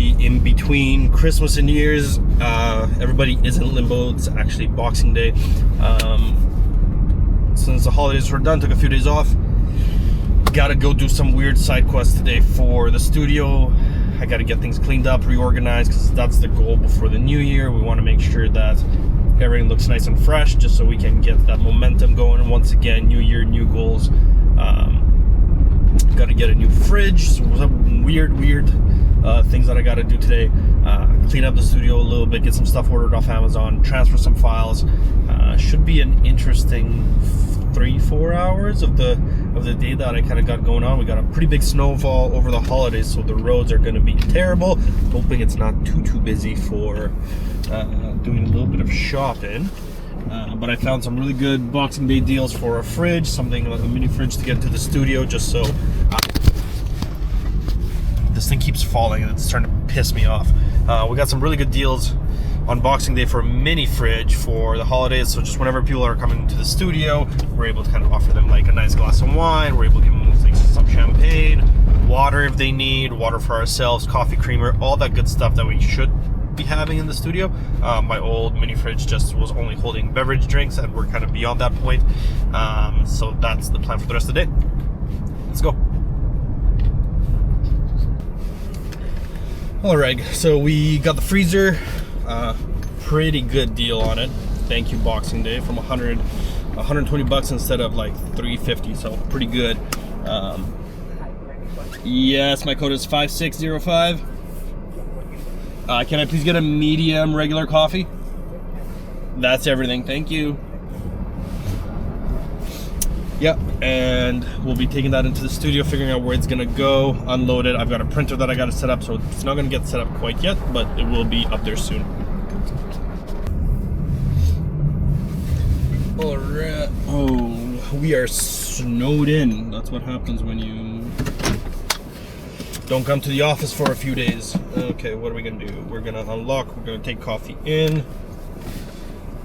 the in between Christmas and New Year's. Everybody is in limbo. It's actually Boxing Day. Since the holidays were done, took a few days off. Gotta go do some weird side quests today for the studio. I gotta get things cleaned up, reorganized, because that's the goal before the new year. We want to make sure that everything looks nice and fresh, just so we can get that momentum going. Once again, new year, new goals. Got to get a new fridge. Some weird things that I got to do today. Clean up the studio a little bit, get some stuff ordered off Amazon, transfer some files. Should be an interesting 3-4 hours of the day that I kind of got going on. We got a pretty big snowfall over the holidays, so the roads are going to be terrible. Hoping it's not too busy for doing a little bit of shopping. But I found some really good Boxing Day deals for a fridge, something like a mini fridge to get into the studio, just so this thing keeps falling and it's starting to piss me off. We got some really good deals on Boxing Day for a mini fridge for the holidays, so just whenever people are coming to the studio, we're able to kind of offer them like a nice glass of wine. We're able to give them like some champagne, water if they need, water for ourselves, coffee creamer, all that good stuff that we should be having in the studio. My old mini fridge just was only holding beverage drinks, and we're kind of beyond that point. So that's the plan for the rest of the day. Let's go. All right, so we got the freezer. Pretty good deal on it. Thank you, Boxing Day, from 120 bucks instead of like 350. So pretty good. Yes, my code is 5605. Can I please get a medium regular coffee? That's everything, thank you. Yep, and we'll be taking that into the studio, figuring out where it's gonna go, unload it. I've got a printer that I gotta set up, so it's not gonna get set up quite yet, but it will be up there soon. All right. Oh, we are snowed in. That's what happens when you don't come to the office for a few days. Okay, what are we gonna do? We're gonna unlock, we're gonna take coffee in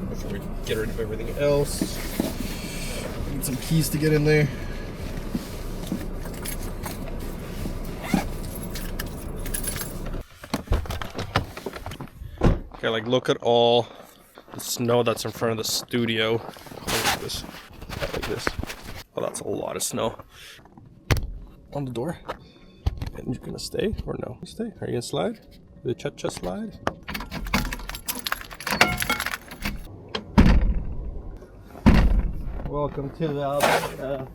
before we get rid of everything else. Need some keys to get in there. Okay, like look at all the snow that's in front of the studio. Like this. Like this. Oh, that's a lot of snow. On the door. And you're gonna stay or no? Stay. Are you gonna slide? The cha-cha slide? Welcome to the Alberta,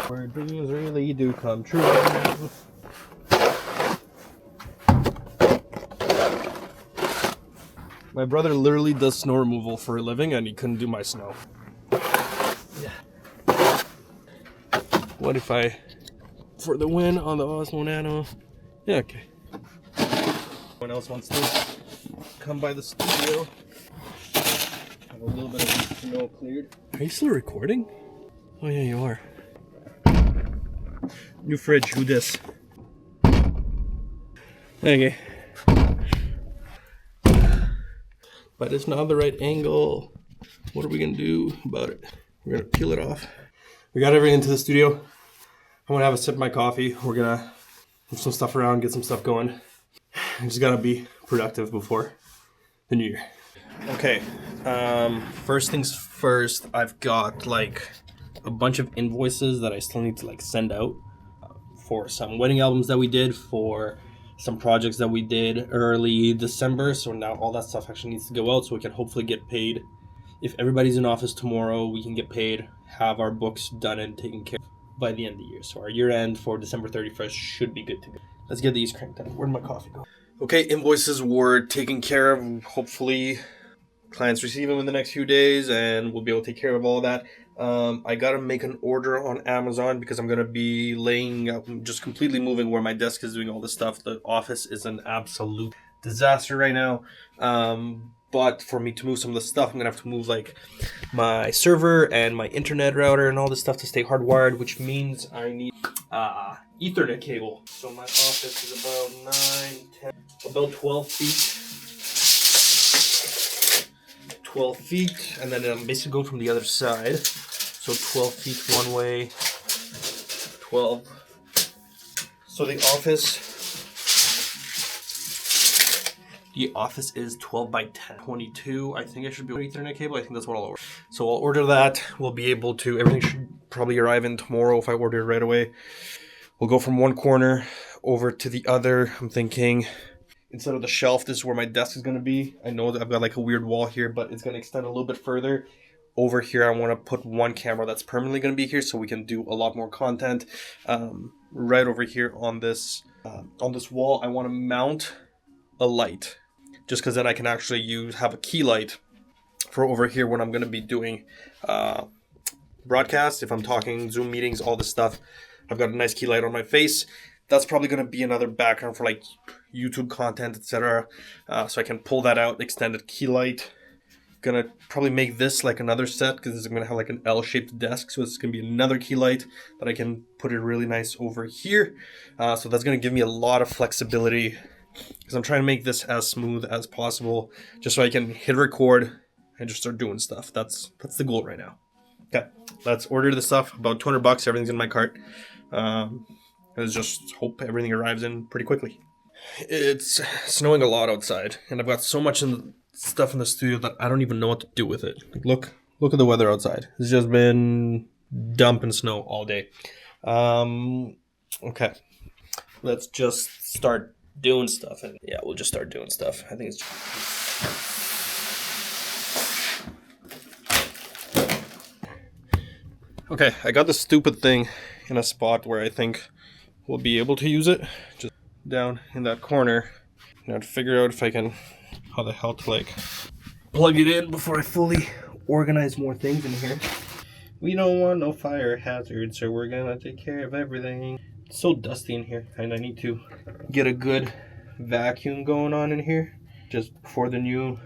where dreams really do come true. My brother literally does snow removal for a living, and he couldn't do my snow. Yeah. What if I... for the win on the Osmo Nano. Yeah, okay. Anyone else wants to come by the studio? Have a little bit of snow cleared. Are you still recording? Oh yeah, you are. New fridge, who this? Okay. But it's not the right angle. What are we gonna do about it? We're gonna peel it off. We got everything into the studio. I'm gonna have a sip of my coffee. We're gonna move some stuff around, get some stuff going. I just gotta be productive before the new year. Okay, first things first, I've got like a bunch of invoices that I still need to like send out for some wedding albums that we did, for some projects that we did early December. So now all that stuff actually needs to go out so we can hopefully get paid. If everybody's in office tomorrow, we can get paid, have our books done and taken care of by the end of the year. So our year end for December 31st should be good to go. Let's get these cranked up. Where'd my coffee go? Okay, invoices were taken care of. Hopefully clients receive them in the next few days and we'll be able to take care of all of that. I gotta make an order on Amazon because I'm gonna be laying out, just completely moving where my desk is, doing all this stuff. The office is an absolute disaster right now. But for me to move some of the stuff, I'm gonna have to move like my server and my internet router and all this stuff to stay hardwired, which means I need Ethernet cable. So my office is about 12 feet. 12 feet, and then I'm basically going from the other side. So 12 feet one way, 12. So the office The office is 12 by 10, 22. I think I should be an Ethernet cable. I think that's what I'll order. So I'll order that. We'll be able to, everything should probably arrive in tomorrow if I order it right away. We'll go from one corner over to the other. I'm thinking instead of the shelf, this is where my desk is going to be. I know that I've got like a weird wall here, but it's going to extend a little bit further. Over here, I want to put one camera that's permanently going to be here so we can do a lot more content. Right over here on this wall, I want to mount a light, just because then I can actually have a key light for over here when I'm going to be doing broadcasts. If I'm talking Zoom meetings, all this stuff, I've got a nice key light on my face. That's probably going to be another background for like YouTube content, etc. So I can pull that out, extended key light. Gonna probably make this like another set because it's gonna have like an L-shaped desk, so it's gonna be another key light that I can put it really nice over here. So that's gonna give me a lot of flexibility because I'm trying to make this as smooth as possible, just so I can hit record and just start doing stuff. That's the goal right now. Okay, let's order the stuff. About $200. Everything's in my cart. Let's just hope everything arrives in pretty quickly. It's snowing a lot outside, and I've got so much stuff in the studio that I don't even know what to do with it. Look at the weather outside. It's just been dumping snow all day. Okay, let's just start doing stuff. And yeah, we'll just start doing stuff. I think it's okay. I got the stupid thing in a spot where I think we'll be able to use it, just down in that corner. Now to figure out if I can, how the hell to like plug it in before I fully organize more things in here. We don't want no fire hazards, so we're gonna take care of everything. It's so dusty in here, and I need to get a good vacuum going on in here just before the new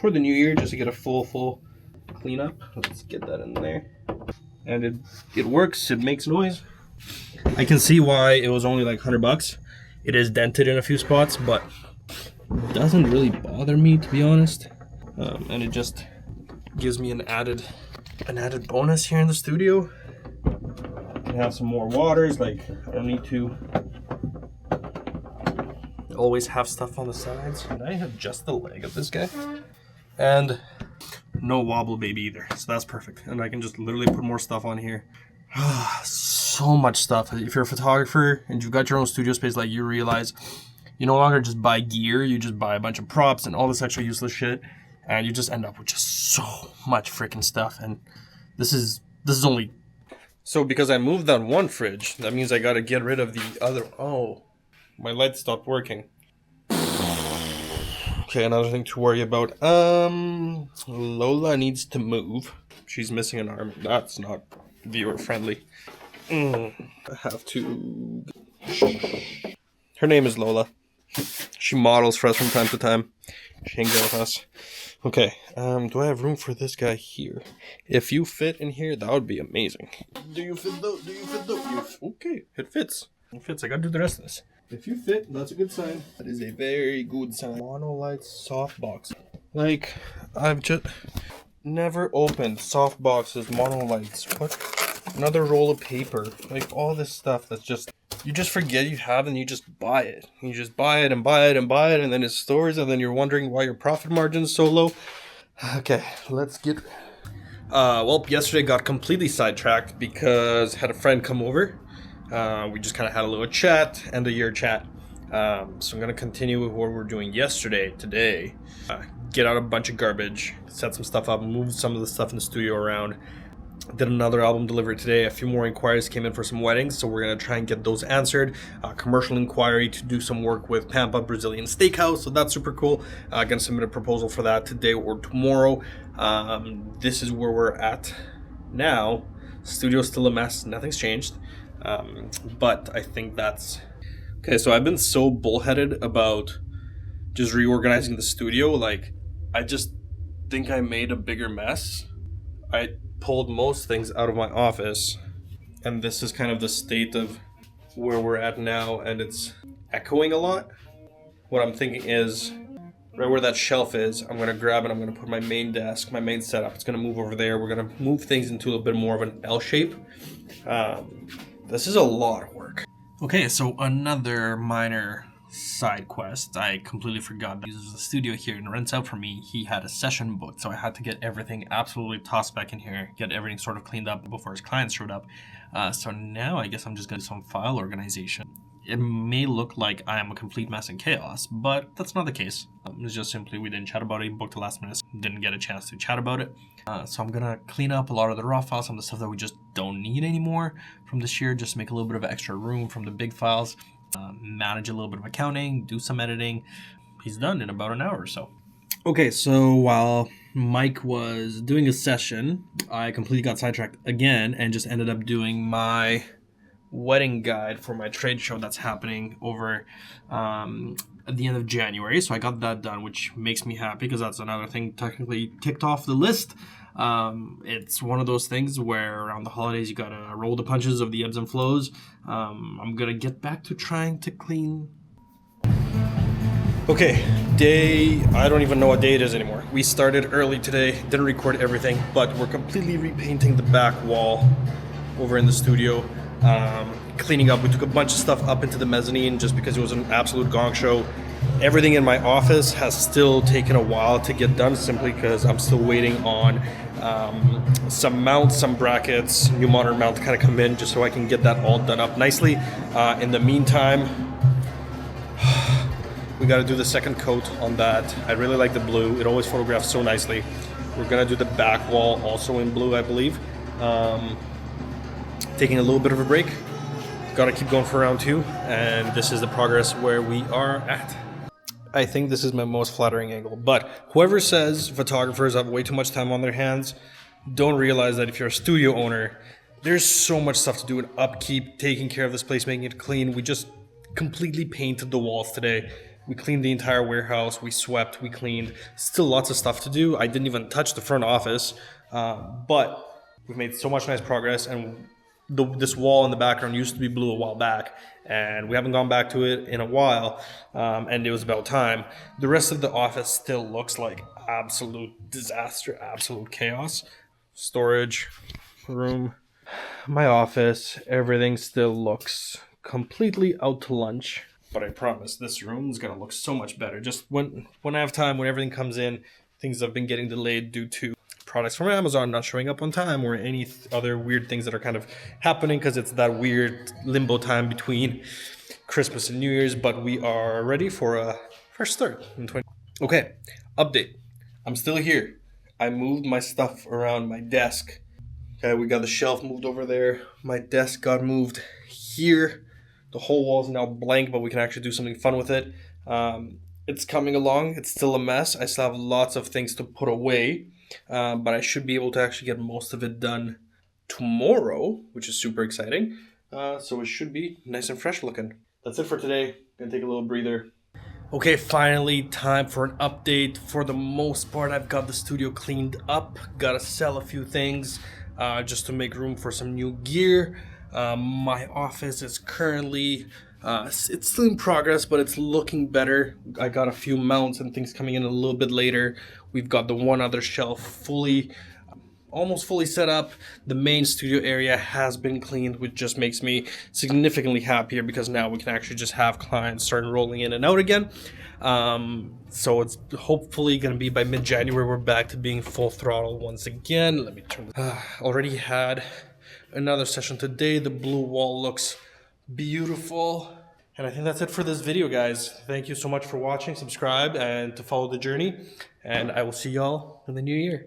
year, just to get a full cleanup. Let's get that in there. And it works, it makes noise. I can see why it was only like $100. It is dented in a few spots, but it doesn't really bother me, to be honest. And it just gives me an added bonus here in the studio. I can have some more waters, like I don't need to always have stuff on the sides. Can I adjust the leg of this guy? And no wobble baby either, so that's perfect. And I can just literally put more stuff on here. So much stuff. If you're a photographer and you've got your own studio space, like, you realize you no longer just buy gear, you just buy a bunch of props and all this extra useless shit, and you just end up with just so much freaking stuff. And this is only so because I moved that one fridge, that means I gotta get rid of the other. Oh, my light stopped working. Okay, another thing to worry about. Lola needs to move. She's missing an arm. That's not viewer friendly. I have to. Her name is Lola. She models for us from time to time. She hangs out with us. Okay, do I have room for this guy here? If you fit in here, that would be amazing. Do you fit though? Okay, it fits. It fits. I gotta do the rest of this. If you fit, that's a good sign. That is a very good sign. Monolight softbox. Like, I've just never opened soft boxes, monolights. What? Another roll of paper. Like, all this stuff that's just, you just forget you have and you just buy it. You just buy it and buy it and buy it, and then it stores, and then you're wondering why your profit margin is so low. Okay, let's get... well, yesterday got completely sidetracked because I had a friend come over. We just kind of had a little chat, end of year chat. So I'm going to continue with what we were doing today. Get out a bunch of garbage, set some stuff up, move some of the stuff in the studio around. Did another album delivery today. A few more inquiries came in for some weddings, so we're going to try and get those answered. Commercial inquiry to do some work with Pampa Brazilian Steakhouse, so that's super cool. Going to submit a proposal for that today or tomorrow. This is where we're at now. Studio's still a mess. Nothing's changed. But I think that's... Okay, so I've been so bullheaded about just reorganizing the studio. Like, I just think I made a bigger mess. I pulled most things out of my office, and this is kind of the state of where we're at now, and it's echoing a lot. What I'm thinking is, right where that shelf is, I'm going to grab and I'm going to put my main desk, my main setup. It's going to move over there. We're going to move things into a little bit more of an L shape. This is a lot of work. Okay, so another minor Side quest. I completely forgot that he uses the studio here and rents out for me. He had a session booked, so I had to get everything absolutely tossed back in here, get everything sort of cleaned up before his clients showed up. So now I guess I'm just gonna do some file organization. It may look like I am a complete mess and chaos, but that's not the case. It's just simply we didn't chat about it, booked the last minute, didn't get a chance to chat about it. So I'm gonna clean up a lot of the raw files, some of the stuff that we just don't need anymore from this year, just to make a little bit of extra room from the big files. Manage a little bit of accounting, do some editing. He's done in about an hour or so. Okay, so while Mike was doing a session, I completely got sidetracked again and just ended up doing my wedding guide for my trade show that's happening over at the end of January. So I got that done, which makes me happy because that's another thing technically ticked off the list. It's one of those things where around the holidays you gotta roll the punches of the ebbs and flows. I'm gonna get back to trying to clean. Okay, I don't even know what day it is anymore. We started early today, didn't record everything, but we're completely repainting the back wall over in the studio. Cleaning up. We took a bunch of stuff up into the mezzanine just because it was an absolute gong show. Everything in my office has still taken a while to get done simply because I'm still waiting on some mounts, some brackets, new monitor mount to kind of come in just so I can get that all done up nicely. In the meantime, we got to do the second coat on that. I really like the blue. It always photographs so nicely. We're going to do the back wall also in blue, I believe. Taking a little bit of a break. Got to keep going for round 2, and this is the progress where we are at. I think this is my most flattering angle, but whoever says photographers have way too much time on their hands don't realize that if you're a studio owner, there's so much stuff to do in upkeep, taking care of this place, making it clean. We just completely painted the walls today. We cleaned the entire warehouse, we swept, we cleaned. Still lots of stuff to do. I didn't even touch the front office, but we've made so much nice progress, and this wall in the background used to be blue a while back, and we haven't gone back to it in a while, and it was about time. The rest of the office still looks like absolute disaster, absolute chaos. Storage room, my office, everything still looks completely out to lunch. But I promise this room is gonna look so much better. Just when I have time, when everything comes in, things have been getting delayed due to products from Amazon not showing up on time or any other weird things that are kind of happening because it's that weird limbo time between Christmas and New Year's. But we are ready for a fresh start in 20. Okay, update. I'm still here. I moved my stuff around my desk. Okay, we got the shelf moved over there. My desk got moved here. The whole wall is now blank, but we can actually do something fun with it. It's coming along. It's still a mess. I still have lots of things to put away, but I should be able to actually get most of it done tomorrow, which is super exciting. So it should be nice and fresh looking. That's it for today. Gonna take a little breather. Okay, finally time for an update. For the most part, I've got the studio cleaned up. Gotta sell a few things just to make room for some new gear. My office is currently, it's still in progress, but it's looking better. I got a few mounts and things coming in a little bit later. We've got the one other shelf almost fully set up. The main studio area has been cleaned, which just makes me significantly happier because now we can actually just have clients start rolling in and out again. So it's hopefully going to be by mid-January we're back to being full throttle once again. Let me turn. Already had another session today. The blue wall looks beautiful. And I think that's it for this video, guys. Thank you so much for watching. Subscribe and to follow the journey. And I will see y'all in the new year.